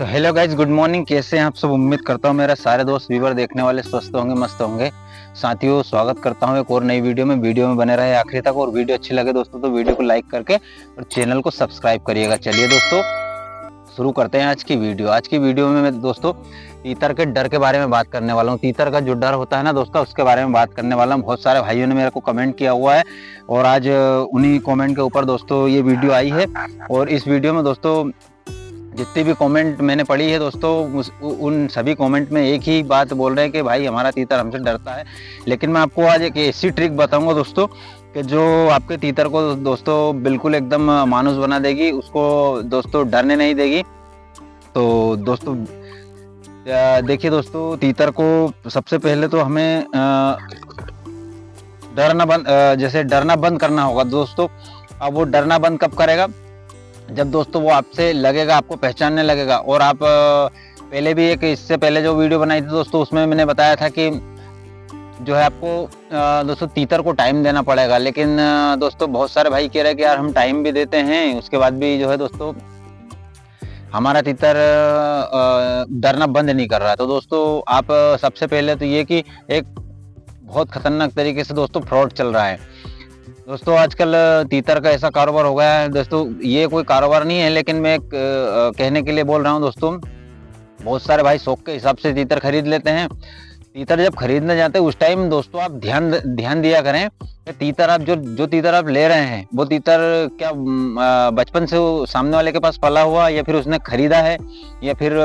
So hello guys, good morning. कैसे हैं आप सब? उम्मीद करता हूँ मेरा सारे दोस्त व्यूवर देखने वाले स्वस्थ होंगे, मस्त होंगे। साथियों, स्वागत करता हूँ एक और नई वीडियो में। वीडियो में बने रहे आखिरी तक, और वीडियो अच्छी लगे दोस्तों तो वीडियो को लाइक करके और चैनल को सब्सक्राइब करिएगा। चलिए दोस्तों, शुरू करते हैं आज की वीडियो। आज की वीडियो में मैं दोस्तों तीतर के डर के बारे में बात करने वाला हूँ। तीतर का जो डर होता है ना दोस्तों, उसके बारे में बात करने वाला हूँ। बहुत सारे भाइयों ने मेरे को कमेंट किया हुआ है और आज उन्हीं कमेंट के ऊपर दोस्तों ये वीडियो आई है। और इस वीडियो में दोस्तों जितनी भी कमेंट मैंने पढ़ी है दोस्तों, उन सभी कमेंट में एक ही बात बोल रहे हैं कि भाई हमारा तीतर हमसे डरता है। लेकिन मैं आपको आज एक ऐसी ट्रिक बताऊंगा दोस्तों कि जो आपके तीतर को दोस्तों बिल्कुल एकदम मानुस बना देगी, उसको दोस्तों डरने नहीं देगी। तो दोस्तों देखिए दोस्तों, तीतर को सबसे पहले तो हमें डरना बंद करना होगा दोस्तों। अब वो डरना बंद कब करेगा? जब दोस्तों वो आपसे लगेगा, आपको पहचानने लगेगा। और आप पहले भी एक इससे पहले जो वीडियो बनाई थी दोस्तों, उसमें मैंने बताया था कि जो है आपको दोस्तों तीतर को टाइम देना पड़ेगा। लेकिन दोस्तों बहुत सारे भाई कह रहे हैं कि यार हम टाइम भी देते हैं, उसके बाद भी जो है दोस्तों हमारा तीतर डरना बंद नहीं कर रहा है। तो दोस्तों आप सबसे पहले तो ये कि एक बहुत खतरनाक तरीके से दोस्तों फ्रॉड चल रहा है दोस्तों। आजकल तीतर का ऐसा कारोबार हो गया है दोस्तों, ये कोई कारोबार नहीं है, लेकिन मैं कहने के लिए बोल रहा हूँ दोस्तों। बहुत सारे भाई शौक के हिसाब से तीतर खरीद लेते हैं। तीतर जब खरीदने जाते हैं उस टाइम दोस्तों आप ध्यान दिया करें कि तीतर आप जो तीतर आप ले रहे हैं, वो तीतर क्या बचपन से सामने वाले के पास पला हुआ, या फिर उसने खरीदा है, या फिर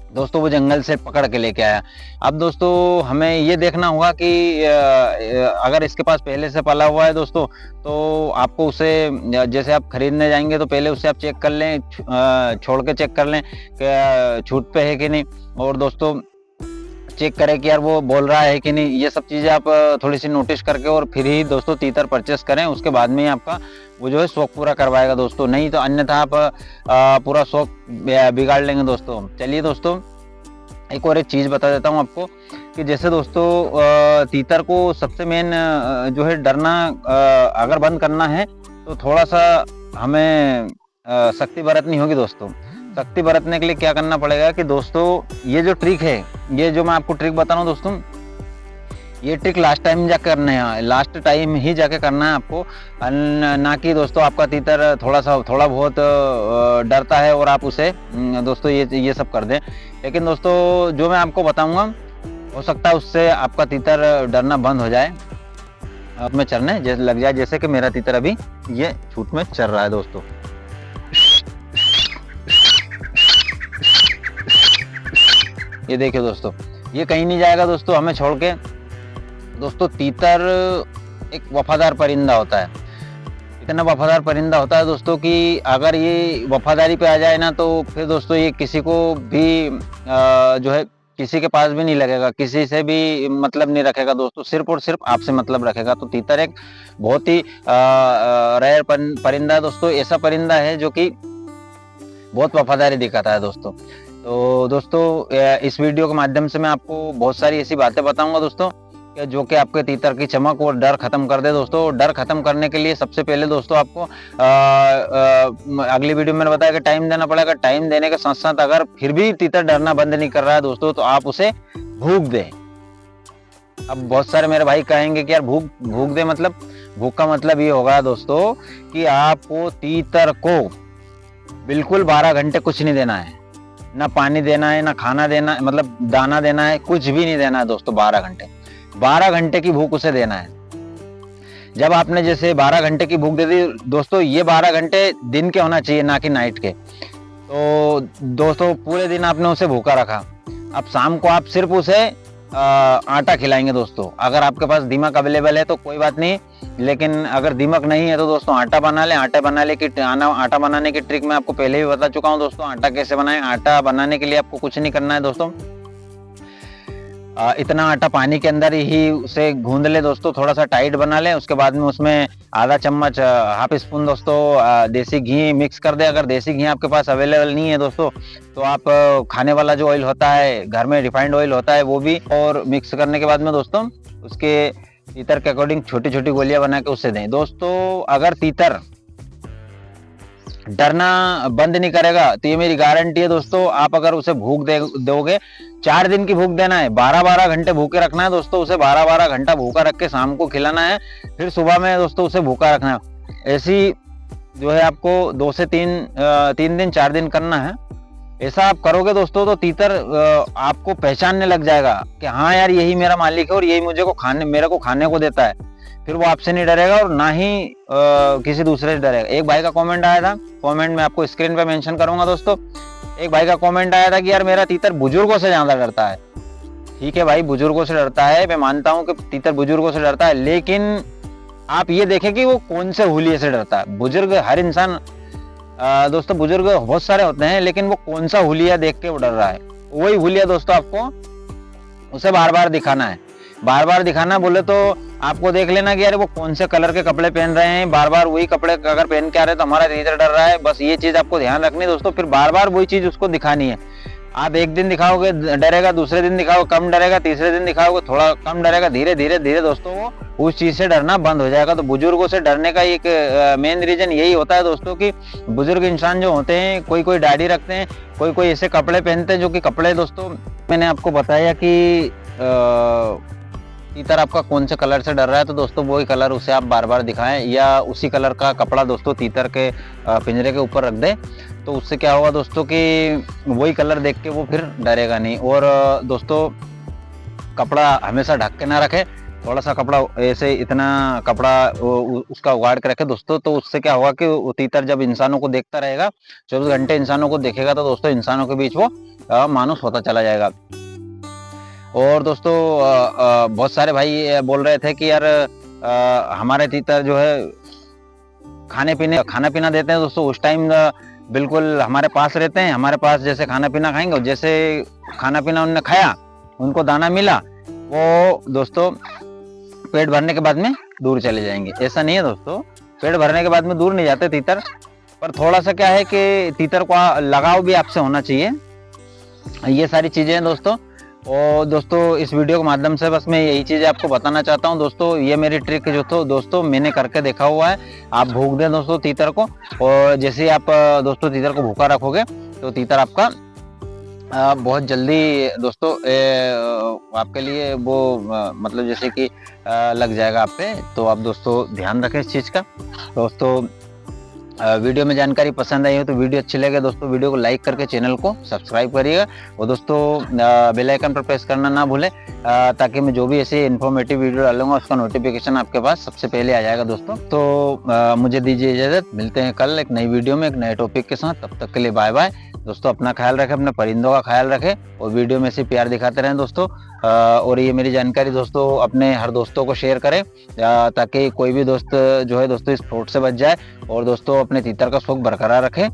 दोस्तों वो जंगल से पकड़ के लेके आया। अब दोस्तों हमें ये देखना होगा कि अगर इसके पास पहले से पला हुआ है दोस्तों, तो आपको उसे जैसे आप खरीदने जाएंगे तो पहले उसे आप चेक कर लें, छोड़ के चेक कर लें कि छूट पे है कि नहीं। और दोस्तों चेक करें कि यार वो बोल रहा है कि नहीं। ये सब चीज़ें आप थोड़ी सी नोटिस करके और फिर ही दोस्तों तीतर परचेस करें। उसके बाद में ही आपका वो जो है शौक पूरा करवाएगा दोस्तों, नहीं तो अन्यथा आप पूरा शौक बिगाड़ लेंगे दोस्तों। चलिए दोस्तों, एक और एक चीज़ बता देता हूँ आपको कि जैसे दोस्तों तीतर को सबसे मेन जो है डरना अगर बंद करना है तो थोड़ा सा हमें सख्ती बरतनी होगी दोस्तों। सख्ती बरतने के लिए क्या करना पड़ेगा कि दोस्तों ये जो ट्रिक है, ये जो मैं आपको ट्रिक बता रहा हूँ दोस्तों, ये ट्रिक लास्ट टाइम जाके करना है, लास्ट टाइम ही जाके करना है आपको। ना कि दोस्तों आपका तीतर थोड़ा बहुत डरता है और आप उसे दोस्तों ये सब कर दें। लेकिन दोस्तों जो मैं आपको बताऊंगा, हो सकता है उससे आपका तीतर डरना बंद हो जाए, अब में चरने जैसे लग जाए, जैसे कि मेरा तीतर अभी ये छूट में चल रहा है दोस्तों। ये देखिए दोस्तों, ये कहीं नहीं जाएगा दोस्तों हमें छोड़ के। दोस्तों तीतर एक वफादार परिंदा होता है, इतना वफादार परिंदा होता है दोस्तों कि अगर ये वफादारी पे आ जाए ना, तो फिर दोस्तों ये किसी को भी जो है किसी के पास भी नहीं लगेगा, किसी से भी मतलब नहीं रखेगा दोस्तों, सिर्फ और सिर्फ आपसे मतलब रखेगा। तो तीतर एक बहुत ही रेयर परिंदा है दोस्तों, ऐसा परिंदा है जो कि बहुत वफादारी दिखाता है दोस्तों। तो दोस्तों इस वीडियो के माध्यम से मैं आपको बहुत सारी ऐसी बातें बताऊंगा दोस्तों जो कि आपके तीतर की चमक और डर खत्म कर दे दोस्तों। डर खत्म करने के लिए सबसे पहले दोस्तों आपको अगली वीडियो में मैंने बताया कि टाइम देना पड़ेगा। टाइम देने के साथ साथ अगर फिर भी तीतर डरना बंद नहीं कर रहा है दोस्तों, तो आप उसे भूख दे। अब बहुत सारे मेरे भाई कहेंगे कि यार भूख दे मतलब, भूख का मतलब ये होगा दोस्तों कि आपको तीतर को बिल्कुल 12 घंटे कुछ नहीं देना है, ना पानी देना है, ना खाना देना है, मतलब दाना देना है, कुछ भी नहीं देना है दोस्तों। 12 घंटे की भूख उसे देना है। जब आपने जैसे 12 घंटे की भूख दे दी दोस्तों, ये 12 घंटे दिन के होना चाहिए, ना कि नाइट के। तो दोस्तों पूरे दिन आपने उसे भूखा रखा, अब शाम को आप सिर्फ उसे आटा खिलाएंगे दोस्तों। अगर आपके पास दीमक अवेलेबल है तो कोई बात नहीं, लेकिन अगर दीमक नहीं है तो दोस्तों आटा बना लें। आटा बनाने की ट्रिक मैं आपको पहले भी बता चुका हूं दोस्तों। आटा कैसे बनाएं? आटा बनाने के लिए आपको कुछ नहीं करना है दोस्तों, इतना आटा पानी के अंदर ही उसे गूंद ले दोस्तों, थोड़ा सा टाइट बना ले। उसके बाद में उसमें आधा चम्मच हाफ स्पून दोस्तों देसी घी मिक्स कर दे। अगर देसी घी आपके पास अवेलेबल नहीं है दोस्तों, तो आप खाने वाला जो ऑयल होता है, घर में रिफाइंड ऑयल होता है, वो भी, और मिक्स करने के बाद में दोस्तों उसके तीतर के अकॉर्डिंग छोटी छोटी गोलियां बना के उसे दें दोस्तों। अगर तीतर डरना बंद नहीं करेगा, तो ये मेरी गारंटी है दोस्तों। आप अगर उसे भूख दोगे, 4 दिन की भूख देना है, 12-12 घंटे भूखे रखना है दोस्तों, उसे 12-12 घंटा भूखा रख के शाम को खिलाना है, फिर सुबह में दोस्तों उसे भूखा रखना है। ऐसी जो है आपको 2 से 3 दिन 4 दिन करना है। ऐसा आप करोगे दोस्तों तो तीतर आपको पहचानने लग जाएगा कि हाँ यार यही मेरा मालिक है और यही मेरे को खाने को देता है। फिर वो आपसे नहीं डरेगा और ना ही किसी दूसरे से डरेगा। एक भाई का कमेंट आया था, कमेंट में आपको स्क्रीन पे मेंशन करूंगा दोस्तों। एक भाई का कमेंट आया था कि यार मेरा तीतर बुजुर्गों से ज्यादा डरता है। ठीक है भाई, बुजुर्गों से डरता है, मैं मानता हूँ कि तीतर बुजुर्गों से डरता है, लेकिन आप ये देखें कि वो कौन से हुलिये से डरता है। बुजुर्ग हर इंसान दोस्तों, बुजुर्ग बहुत सारे होते हैं, लेकिन वो कौन सा हुलिया देख के वो डर रहा है, वही हुलिया दोस्तों आपको उसे बार बार दिखाना है। बार बार दिखाना बोले तो आपको देख लेना कि यार वो कौन से कलर के कपड़े पहन रहे हैं, बार बार वही कपड़े अगर पहन के आ रहे हैं तो हमारा तीतर डर रहा है। बस ये चीज आपको ध्यान रखनी है दोस्तों, फिर बार बार वही चीज उसको दिखानी है। आप एक दिन दिखाओगे डरेगा, दूसरे दिन दिखाओगे कम डरेगा, तीसरे दिन दिखाओगे थोड़ा कम डरेगा, धीरे धीरे धीरे दोस्तों वो उस चीज से डरना बंद हो जाएगा। तो बुजुर्गों से डरने का एक मेन रीजन यही होता है दोस्तों कि बुजुर्ग इंसान जो होते हैं, कोई कोई दाढ़ी रखते हैं, कोई कोई ऐसे कपड़े पहनते हैं जो कि कपड़े दोस्तों मैंने आपको बताया कि तीतर आपका कौन से कलर से डर रहा है, तो दोस्तों वही कलर उसे आप बार बार दिखाएं या उसी कलर का कपड़ा दोस्तों तीतर के पिंजरे के ऊपर रख दें। तो उससे क्या होगा दोस्तों कि वही कलर देख के वो फिर डरेगा नहीं। और दोस्तों कपड़ा हमेशा ढक के ना रखे, थोड़ा सा कपड़ा ऐसे इतना कपड़ा उसका उगाड़ के रखे दोस्तों। तो उससे क्या होगा कि वो तीतर जब इंसानों को देखता रहेगा, 24 घंटे इंसानों को देखेगा, तो दोस्तों इंसानों के बीच वो मानुस होता चला जाएगा। और दोस्तों बहुत सारे भाई बोल रहे थे कि यार हमारे तीतर जो है खाना पीना देते हैं दोस्तों, उस टाइम बिल्कुल हमारे पास रहते हैं, हमारे पास जैसे खाना पीना खाएंगे और जैसे खाना पीना उन्होंने खाया, उनको दाना मिला, वो दोस्तों पेट भरने के बाद में दूर चले जाएंगे। ऐसा नहीं है दोस्तों, पेट भरने के बाद में दूर नहीं जाते तीतर, पर थोड़ा सा क्या है कि तीतर को लगाव भी आपसे होना चाहिए। ये सारी चीजें हैं दोस्तों। और दोस्तों इस वीडियो के माध्यम से बस मैं यही चीज़ें आपको बताना चाहता हूं दोस्तों। ये मेरी ट्रिक जो तो दोस्तों मैंने करके देखा हुआ है। आप भूख दें दोस्तों तीतर को, और जैसे ही आप दोस्तों तीतर को भूखा रखोगे तो तीतर आपका बहुत जल्दी दोस्तों आपके लिए वो मतलब जैसे कि लग जाएगा आप पे। तो आप दोस्तों ध्यान रखें इस चीज़ का। दोस्तों वीडियो में जानकारी पसंद आई हो तो वीडियो अच्छी लगे दोस्तों वीडियो को लाइक करके चैनल को सब्सक्राइब करिएगा, और दोस्तों बेल आइकन पर प्रेस करना ना भूलें, ताकि मैं जो भी ऐसे इन्फॉर्मेटिव वीडियो डालूंगा उसका नोटिफिकेशन आपके पास सबसे पहले आ जाएगा दोस्तों। तो मुझे दीजिए इजाजत, मिलते हैं कल एक नई वीडियो में एक नए टॉपिक के साथ। तब तक के लिए बाय बाय दोस्तों। अपना ख्याल रखें, अपने परिंदों का ख्याल रखें, और वीडियो में से प्यार दिखाते रहें दोस्तों। और ये मेरी जानकारी दोस्तों अपने हर दोस्तों को शेयर करें, ताकि कोई भी दोस्त जो है दोस्तों इस फ्रॉड से बच जाए, और दोस्तों अपने तीतर का शौक बरकरार रखें।